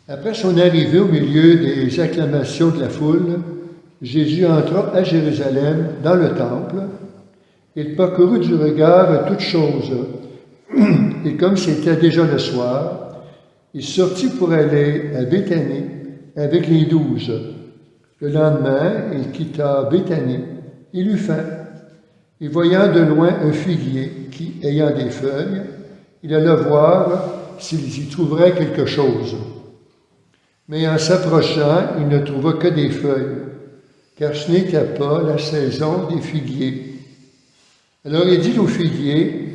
Après son arrivée au milieu des acclamations de la foule, Jésus entra à Jérusalem dans le temple. Il parcourut du regard toutes choses. Et comme c'était déjà le soir, il sortit pour aller à Béthanie avec les 12. Le lendemain, il quitta Béthanie. Il eut faim. Et voyant de loin un figuier qui, ayant des feuilles, il alla voir s'il y trouverait quelque chose. Mais en s'approchant, il ne trouva que des feuilles, car ce n'était pas la saison des figuiers. Alors il dit au figuier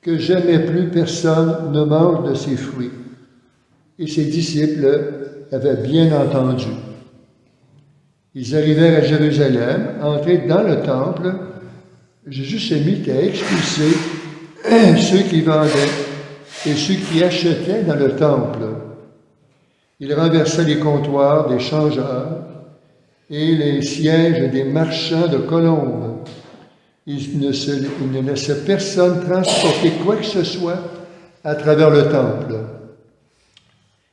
que jamais plus personne ne mange de ses fruits. Et ses disciples avaient bien entendu. Ils arrivèrent à Jérusalem, entrés dans le temple. Jésus se mit à expulser ceux qui vendaient et ceux qui achetaient dans le temple. Il renversa les comptoirs des changeurs et les sièges des marchands de colombes. Il ne laissait personne transporter quoi que ce soit à travers le temple.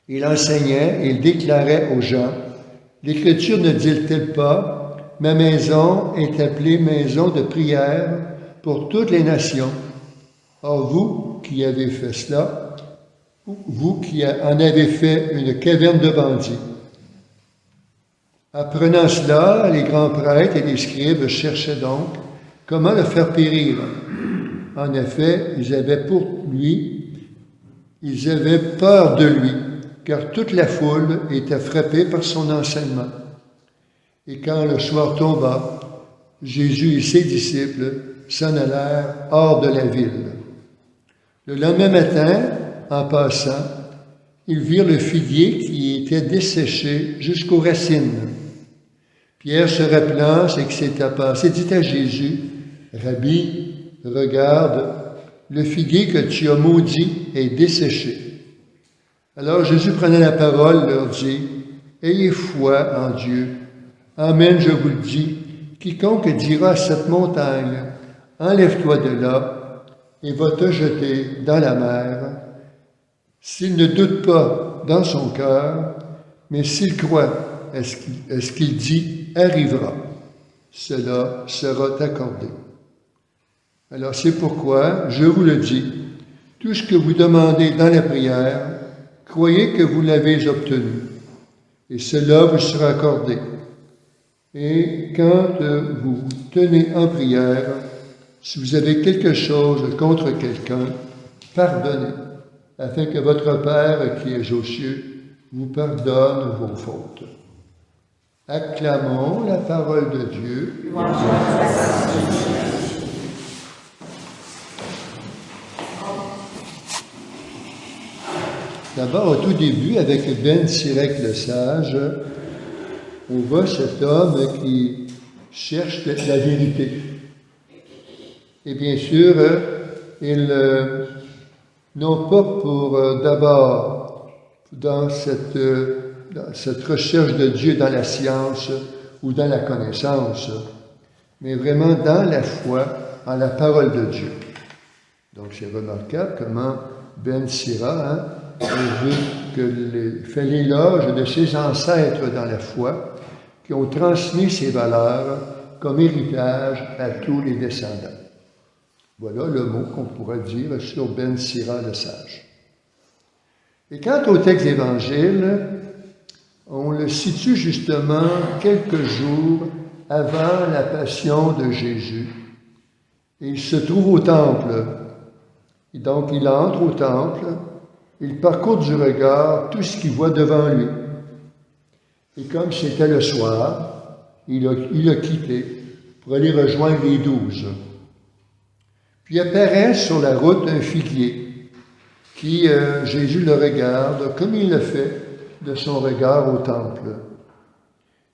Il enseignait et il déclarait aux gens, « L'Écriture ne dit-elle pas, ma maison est appelée maison de prière pour toutes les nations. Or vous qui avez fait cela, vous qui en avez fait une caverne de bandits. » Apprenant cela, les grands prêtres et les scribes cherchaient donc comment le faire périr. En effet, ils avaient peur de lui, car toute la foule était frappée par son enseignement. Et quand le soir tomba, Jésus et ses disciples s'en allèrent hors de la ville. Le lendemain matin, en passant, ils virent le figuier qui était desséché jusqu'aux racines. Pierre, se rappelant ce qui s'était passé, dit à Jésus, « Rabbi, regarde, le figuier que tu as maudit est desséché. » Alors Jésus prenant la parole leur dit, « Ayez foi en Dieu. Amen, je vous le dis, quiconque dira à cette montagne, « Enlève-toi de là, et va te jeter dans la mer, » s'il ne doute pas dans son cœur, mais s'il croit à ce qu'il dit, arrivera. Cela sera accordé. Alors c'est pourquoi, je vous le dis, tout ce que vous demandez dans la prière, croyez que vous l'avez obtenu, et cela vous sera accordé. Et quand vous vous tenez en prière, si vous avez quelque chose contre quelqu'un, pardonnez, afin que votre Père qui est aux cieux vous pardonne vos fautes. Acclamons la parole de Dieu. D'abord, au tout début, avec Ben Sirach le sage, on voit cet homme qui cherche la vérité. Et bien sûr, non pas pour d'abord, dans cette recherche de Dieu dans la science ou dans la connaissance, mais vraiment dans la foi, en la parole de Dieu. Donc c'est remarquable comment Ben Sira fait l'éloge de ses ancêtres dans la foi, qui ont transmis ces valeurs comme héritage à tous les descendants. Voilà le mot qu'on pourrait dire sur Ben Sira le sage. Et quant au texte d'Évangile, on le situe justement quelques jours avant la passion de Jésus. Et il se trouve au temple. Et donc il entre au temple, il parcourt du regard tout ce qu'il voit devant lui. Et comme c'était le soir, il a quitté pour aller rejoindre les 12. Puis apparaît sur la route un figuier qui, Jésus le regarde comme il le fait de son regard au temple.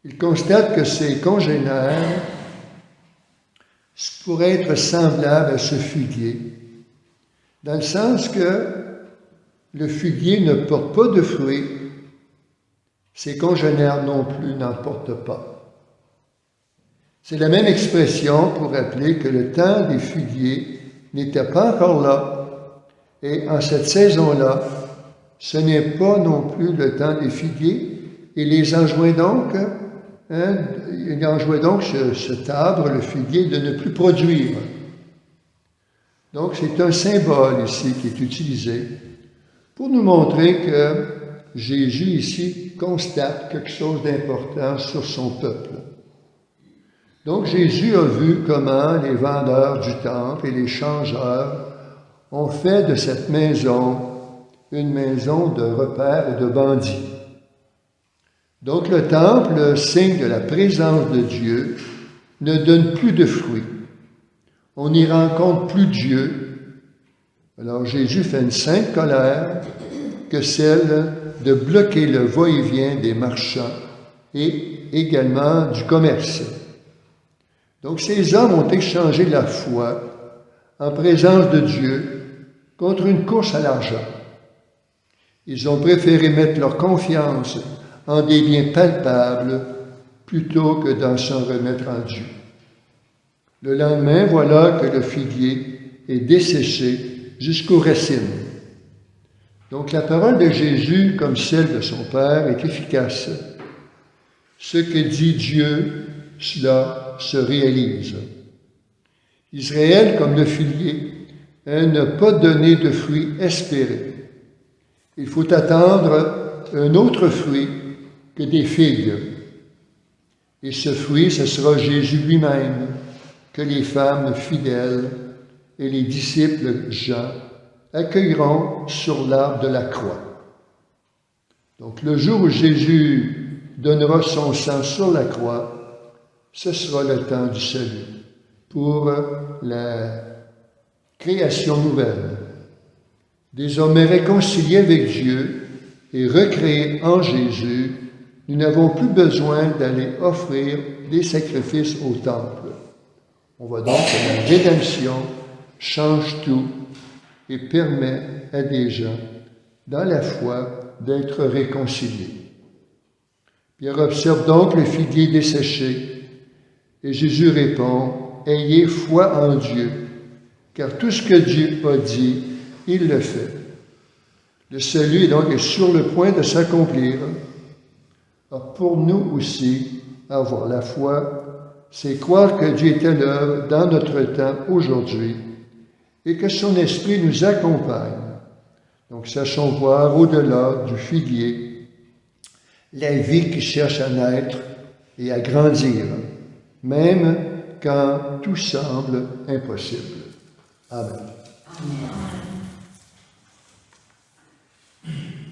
Il constate que ses congénères pourraient être semblables à ce figuier, dans le sens que le figuier ne porte pas de fruits, ses congénères non plus n'en portent pas. C'est la même expression pour rappeler que le temps des figuiers n'était pas encore là, et en cette saison-là, Ce n'est pas non plus le temps des figuiers. Et les enjoint donc, il enjoint donc cet arbre, le figuier, de ne plus produire. Donc c'est un symbole ici qui est utilisé pour nous montrer que Jésus ici constate quelque chose d'important sur son peuple. Donc Jésus a vu comment les vendeurs du temple et les changeurs ont fait de cette maison une maison de repères et de bandits. Donc le temple, signe de la présence de Dieu, ne donne plus de fruits. On n'y rencontre plus Dieu. Alors Jésus fait une sainte colère que celle de bloquer le va-et-vient des marchands et également du commerce. Donc ces hommes ont échangé la foi en présence de Dieu contre une course à l'argent. Ils ont préféré mettre leur confiance en des biens palpables plutôt que dans s'en remettre en Dieu. Le lendemain, voilà que le figuier est desséché jusqu'aux racines. Donc la parole de Jésus, comme celle de son Père, est efficace. Ce que dit Dieu, cela se réalise. Israël, comme le figuier, n'a pas donné de fruits espérés. Il faut attendre un autre fruit que des figues. Et ce fruit, ce sera Jésus lui-même, que les femmes fidèles et les disciples Jean accueilleront sur l'arbre de la croix. Donc le jour où Jésus donnera son sang sur la croix, ce sera le temps du salut pour la création nouvelle. Désormais réconciliés avec Dieu et recréés en Jésus, nous n'avons plus besoin d'aller offrir des sacrifices au temple. On voit donc que la rédemption change tout et permet à des gens, dans la foi, d'être réconciliés. Pierre observe donc le figuier desséché et Jésus répond « Ayez foi en Dieu, car tout ce que Dieu a dit, il le fait. » Le salut est donc sur le point de s'accomplir. Pour nous aussi, avoir la foi, c'est croire que Dieu est à l'œuvre dans notre temps aujourd'hui et que son esprit nous accompagne. Donc, sachons voir au-delà du figuier la vie qui cherche à naître et à grandir, même quand tout semble impossible. Amen. Amen.